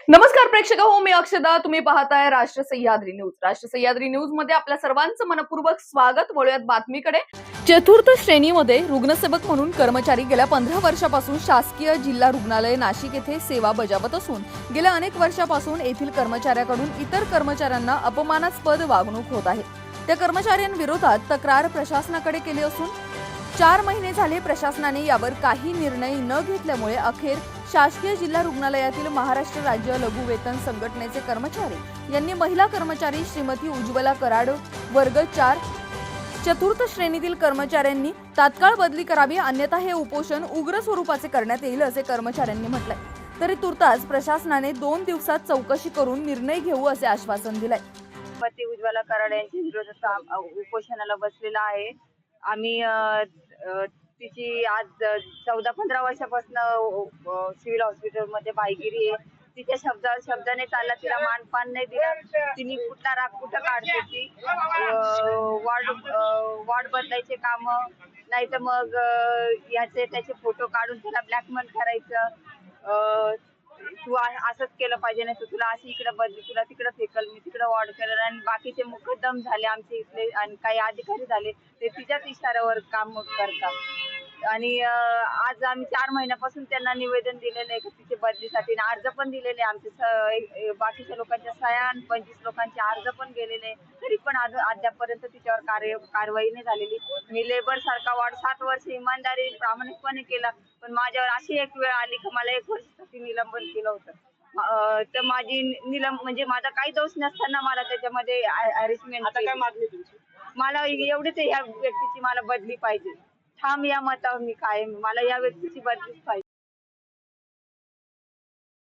नमस्कार प्रेक्षक हो, मी अक्षदा. तुम्ही पाहताय राष्ट्र सह्याद्री न्यूज. राष्ट्र सह्याद्री न्यूज मध्ये आपल्या सर्वांचं मनपूर्वक स्वागत. वळूयात बातमीकडे. चतुर्थ श्रेणीमध्ये रुग्णसेवक म्हणून कर्मचारी गेल्या 15 वर्षापासून शासकीय जिल्हा रुग्णालय नाशिक येथे सेवा बजावत असून गेल्या अनेक वर्षापासून येथील कर्मचाऱ्याकडून इतर कर्मचाऱ्यांना अपमानास्पद वागणूक होत आहे. त्या कर्मचाऱ्यांविरोधात तक्रार प्रशासनाकडे केली असून 4 महिने झाले प्रशासनाने यावर काही निर्णय न घेतल्यामुळे अखेर शासकीय जिल्हा रुग्णालयातील महाराष्ट्र राज्य लघु वेतन संघटनेचे कर्मचारी यांनी महिला कर्मचारी श्रीमती उज्ज्वला कराड वर्ग 4 चतुर्थ श्रेणीतील कर्मचाऱ्यांनी तात्काळ बदली करावी, अन्यथा हे उपोषण उग्र स्वरूपाचे करण्यात येईल असे कर्मचाऱ्यांनी म्हटलंय. तरी तुर्तास प्रशासनाने 2 दिवसात चौकशी करून निर्णय घेऊ असे आश्वासन दिलंय. श्रीमती उज्ज्वला कराड यांच्या विरोधात उपोषणाला बसलेला आहे. आम्ही तिची आज 14-15 वर्षापासून सिव्हिल हॉस्पिटलमध्ये बाईगिरी आहे. तिच्या शब्दाने चालला, तिला मानपान नाही दिला. तिने कुठला राग कुठं काढते ती. वॉर्ड बदलायचे काम, नाही तर मग याचे त्याचे फोटो काढून त्याला ब्लॅकमेल करायचं. तू असंच केलं पाहिजे, नाही तर तुला अशी इकडे बदली, तुला तिकडे फेकल, मी तिकडे वॉर्ड केलं. आणि बाकीचे मुकद्दम झाले आमचे इथले आणि काही अधिकारी झाले ते तिच्याच इशाऱ्यावर काम करतात. आणि आज आम्ही 4 महिन्यापासून त्यांना निवेदन दिलेलं आहे की तिच्या बदलीसाठी अर्ज पण दिलेले. आमचे बाकीच्या लोकांच्या सह्या आणि 25 लोकांचे अर्ज पण गेलेले, तरी पण अद्यापर्यंत तिच्यावर कारवाई नाही झालेली. मी लेबर सारखा वॉर्ड 7 वर्ष इमानदारी प्रामाणिकपणे केला, पण माझ्यावर अशी एक वेळ आली की मला 1 वर्षासाठी निलंबन केलं होतं. तर माझी म्हणजे माझा काही दोष नसताना मला त्याच्यामध्ये हॅरेसमेंट. आता काय मागणी तुमची? मला एवढीच ह्या व्यक्तीची मला बदली पाहिजे. ठाम या मतावर मी कायम, मला या व्यक्तीची बदलीच पाहिजे.